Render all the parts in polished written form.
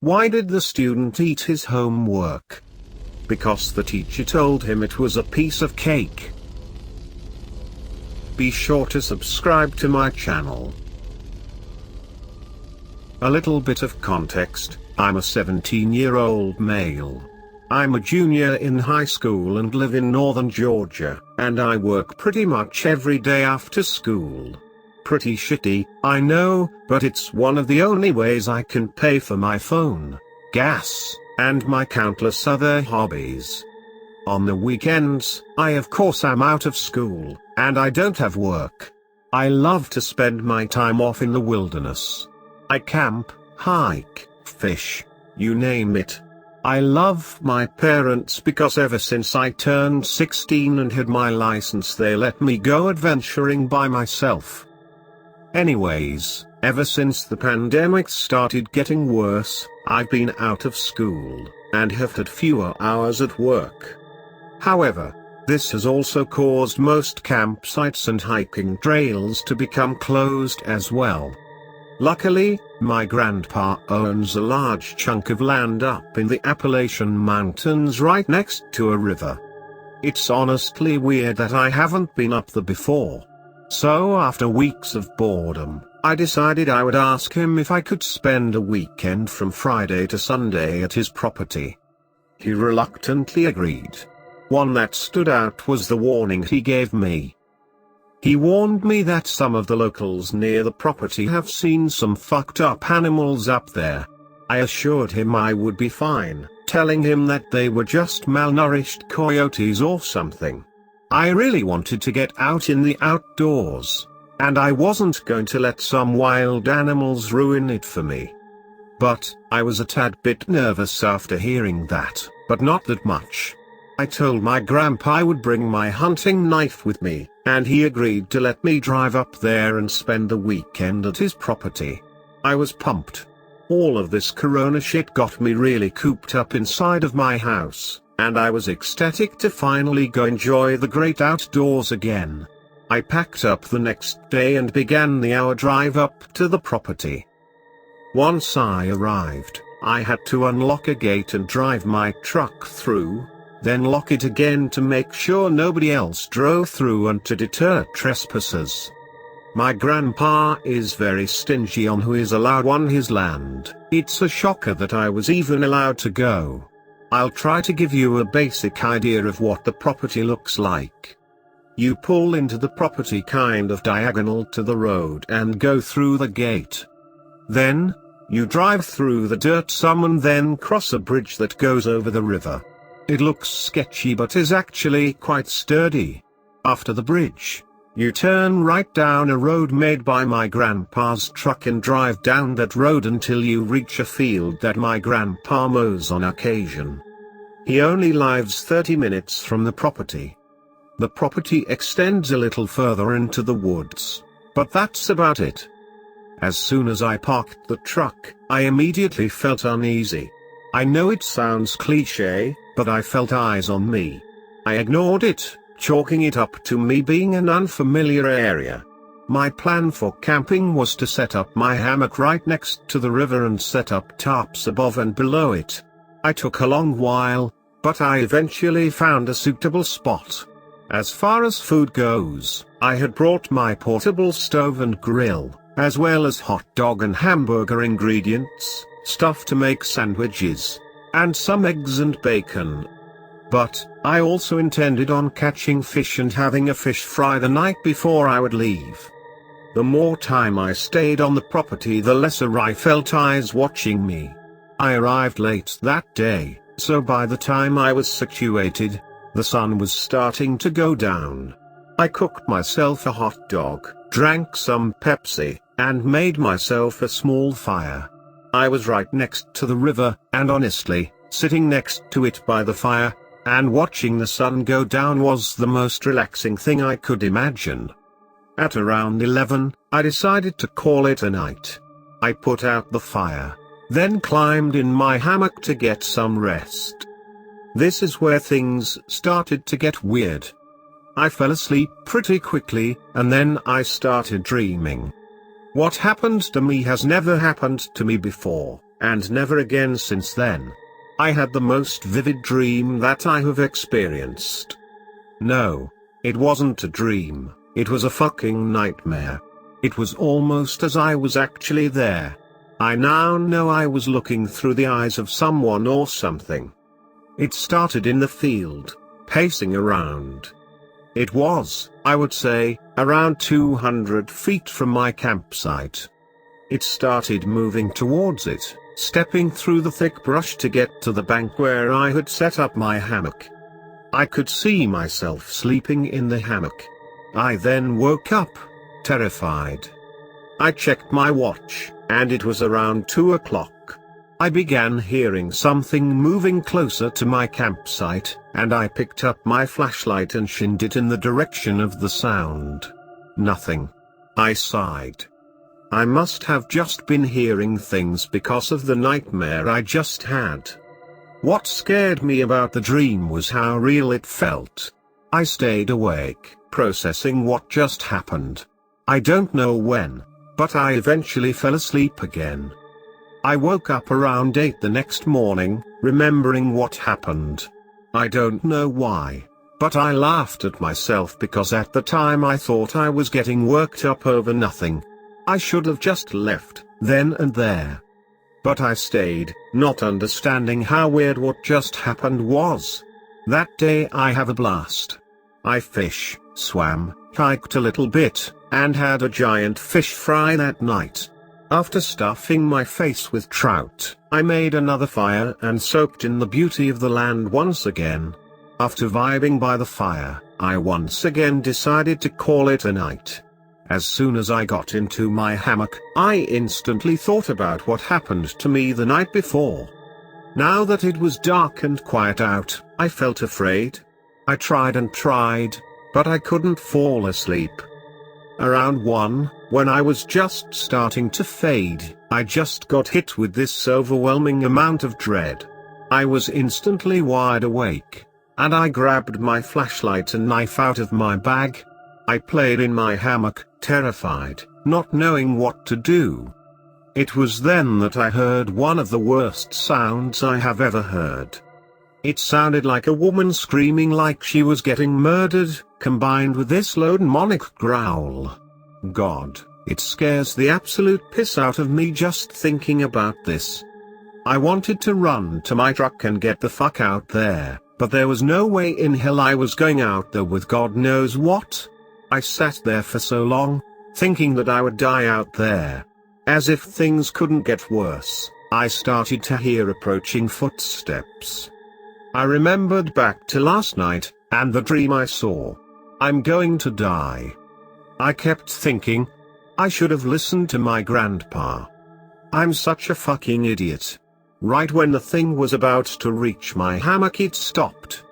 Why did the student eat his homework? Because the teacher told him it was a piece of cake. Be sure to subscribe to my channel. A little bit of context: I'm a 17-year-old male. I'm a junior in high school and live in northern Georgia, and I work pretty much every day after school. Pretty shitty, I know, but it's one of the only ways I can pay for my phone, gas, and my countless other hobbies. On the weekends, I of course am out of school, and I don't have work. I love to spend my time off in the wilderness. I camp, hike, fish, you name it. I love my parents because ever since I turned 16 and had my license, they let me go adventuring by myself. Anyways, ever since the pandemic started getting worse, I've been out of school, and have had fewer hours at work. However, this has also caused most campsites and hiking trails to become closed as well. Luckily, my grandpa owns a large chunk of land up in the Appalachian Mountains right next to a river. It's honestly weird that I haven't been up there before. So after weeks of boredom, I decided I would ask him if I could spend a weekend from Friday to Sunday at his property. He reluctantly agreed. One that stood out was the warning he gave me. He warned me that some of the locals near the property have seen some fucked up animals up there. I assured him I would be fine, telling him that they were just malnourished coyotes or something. I really wanted to get out in the outdoors, and I wasn't going to let some wild animals ruin it for me. But I was a tad bit nervous after hearing that, but not that much. I told my grandpa I would bring my hunting knife with me, and he agreed to let me drive up there and spend the weekend at his property. I was pumped. All of this corona shit got me really cooped up inside of my house, and I was ecstatic to finally go enjoy the great outdoors again. I packed up the next day and began the hour drive up to the property. Once I arrived, I had to unlock a gate and drive my truck through, then lock it again to make sure nobody else drove through and to deter trespassers. My grandpa is very stingy on who is allowed on his land. It's a shocker that I was even allowed to go. I'll try to give you a basic idea of what the property looks like. You pull into the property kind of diagonal to the road and go through the gate. Then, you drive through the dirt some and then cross a bridge that goes over the river. It looks sketchy but is actually quite sturdy. After the bridge, you turn right down a road made by my grandpa's truck and drive down that road until you reach a field that my grandpa mows on occasion. He only lives 30 minutes from the property. The property extends a little further into the woods, but that's about it. As soon as I parked the truck, I immediately felt uneasy. I know it sounds cliché, but I felt eyes on me. I ignored it, chalking it up to me being an unfamiliar area. My plan for camping was to set up my hammock right next to the river and set up tarps above and below it. I took a long while, but I eventually found a suitable spot. As far as food goes, I had brought my portable stove and grill, as well as hot dog and hamburger ingredients, stuff to make sandwiches, and some eggs and bacon. But I also intended on catching fish and having a fish fry the night before I would leave. The more time I stayed on the property, the lesser I felt eyes watching me. I arrived late that day, so by the time I was situated, the sun was starting to go down. I cooked myself a hot dog, drank some Pepsi, and made myself a small fire. I was right next to the river, and honestly, sitting next to it by the fire, and watching the sun go down was the most relaxing thing I could imagine. At around 11, I decided to call it a night. I put out the fire, then climbed in my hammock to get some rest. This is where things started to get weird. I fell asleep pretty quickly, and then I started dreaming. What happened to me has never happened to me before. and never again since then. I had the most vivid dream that I have experienced. No, it wasn't a dream, it was a fucking nightmare. It was almost as I was actually there. I now know I was looking through the eyes of someone or something. It started in the field, pacing around. It was, I would say, around 200 feet from my campsite. It started moving towards it, stepping through the thick brush to get to the bank where I had set up my hammock. I could see myself sleeping in the hammock. I then woke up, terrified. I checked my watch, and it was around 2 o'clock. I began hearing something moving closer to my campsite, and I picked up my flashlight and shined it in the direction of the sound. Nothing. I sighed. I must have just been hearing things because of the nightmare I just had. What scared me about the dream was how real it felt. I stayed awake, processing what just happened. I don't know when, but I eventually fell asleep again. I woke up around 8 the next morning, remembering what happened. I don't know why, but I laughed at myself because at the time I thought I was getting worked up over nothing. I should have just left, then and there. But I stayed, not understanding how weird what just happened was. That day I have a blast. I fish, swam, hiked a little bit, and had a giant fish fry that night. After stuffing my face with trout, I made another fire and soaked in the beauty of the land once again. After vibing by the fire, I once again decided to call it a night. As soon as I got into my hammock, I instantly thought about what happened to me the night before. Now that it was dark and quiet out, I felt afraid. I tried and tried, but I couldn't fall asleep. Around 1, when I was just starting to fade, I just got hit with this overwhelming amount of dread. I was instantly wide awake, and I grabbed my flashlight and knife out of my bag. I played in my hammock, terrified, not knowing what to do. It was then that I heard one of the worst sounds I have ever heard. It sounded like a woman screaming like she was getting murdered, combined with this low demonic growl. God, it scares the absolute piss out of me just thinking about this. I wanted to run to my truck and get the fuck out there, but there was no way in hell I was going out there with God knows what. I sat there for so long, thinking that I would die out there. As if things couldn't get worse, I started to hear approaching footsteps. I remembered back to last night, and the dream I saw. I'm going to die. I kept thinking, I should have listened to my grandpa. I'm such a fucking idiot. Right when the thing was about to reach my hammock, it stopped.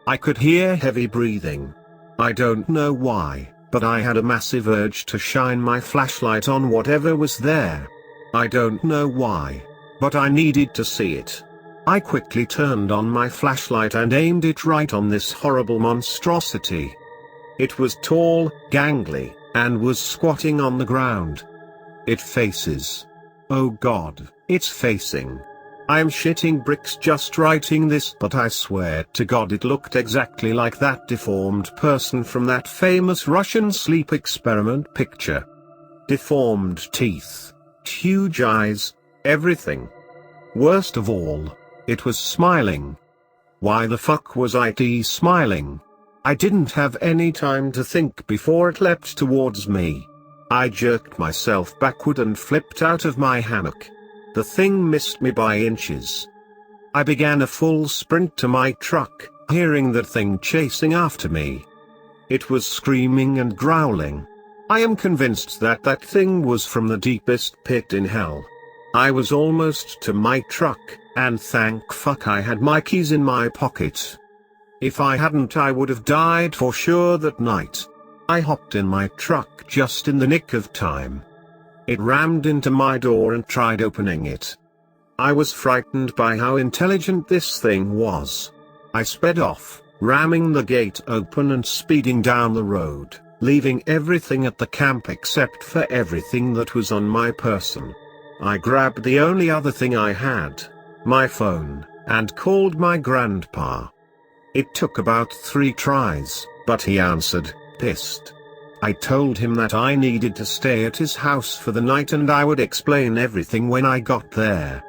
I could hear heavy breathing. I don't know why, but I had a massive urge to shine my flashlight on whatever was there. I don't know why, but I needed to see it. I quickly turned on my flashlight and aimed it right on this horrible monstrosity. It was tall, gangly, and was squatting on the ground. It faces. Oh God, it's facing. I'm shitting bricks just writing this, but I swear to God it looked exactly like that deformed person from that famous Russian sleep experiment picture. Deformed teeth, huge eyes, everything. Worst of all, it was smiling. Why the fuck was it smiling? I didn't have any time to think before it leapt towards me. I jerked myself backward and flipped out of my hammock. The thing missed me by inches. I began a full sprint to my truck, hearing that thing chasing after me. It was screaming and growling. I am convinced that that thing was from the deepest pit in hell. I was almost to my truck, and thank fuck I had my keys in my pocket. If I hadn't, I would have died for sure that night. I hopped in my truck just in the nick of time. It rammed into my door and tried opening it. I was frightened by how intelligent this thing was. I sped off, ramming the gate open and speeding down the road, leaving everything at the camp except for everything that was on my person. I grabbed the only other thing I had, my phone, and called my grandpa. It took about 3 tries, but he answered, pissed. I told him that I needed to stay at his house for the night and I would explain everything when I got there.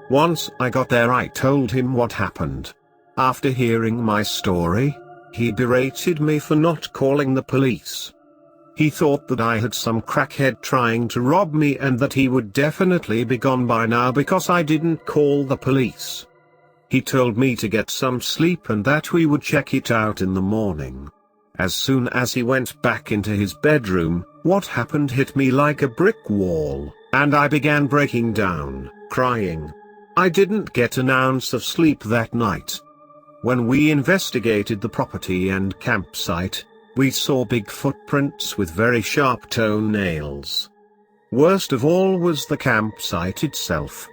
Once I got there, I told him what happened. After hearing my story, he berated me for not calling the police. He thought that I had some crackhead trying to rob me and that he would definitely be gone by now because I didn't call the police. He told me to get some sleep and that we would check it out in the morning. As soon as he went back into his bedroom, what happened hit me like a brick wall, and I began breaking down, crying. I didn't get an ounce of sleep that night. When we investigated the property and campsite, we saw big footprints with very sharp toenails. Worst of all was the campsite itself.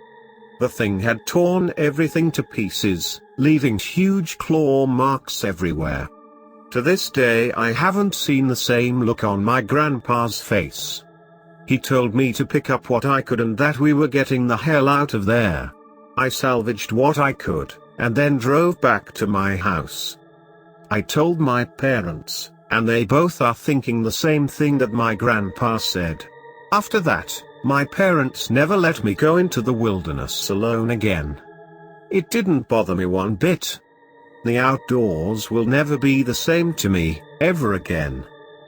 The thing had torn everything to pieces, leaving huge claw marks everywhere. To this day I haven't seen the same look on my grandpa's face. He told me to pick up what I could and that we were getting the hell out of there. I salvaged what I could, and then drove back to my house. I told my parents, and they both are thinking the same thing that my grandpa said. After that, my parents never let me go into the wilderness alone again. It didn't bother me one bit. The outdoors will never be the same to me, ever again.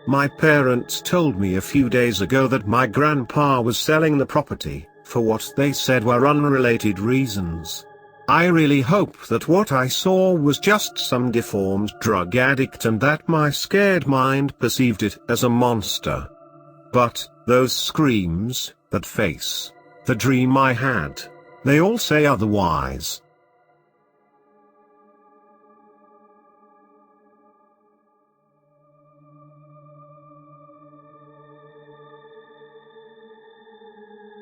My parents told me a few days ago that my grandpa was selling the property, for what they said were unrelated reasons. I really hope that what I saw was just some deformed drug addict and that my scared mind perceived it as a monster. But, those screams, that face, the dream I had, they all say otherwise.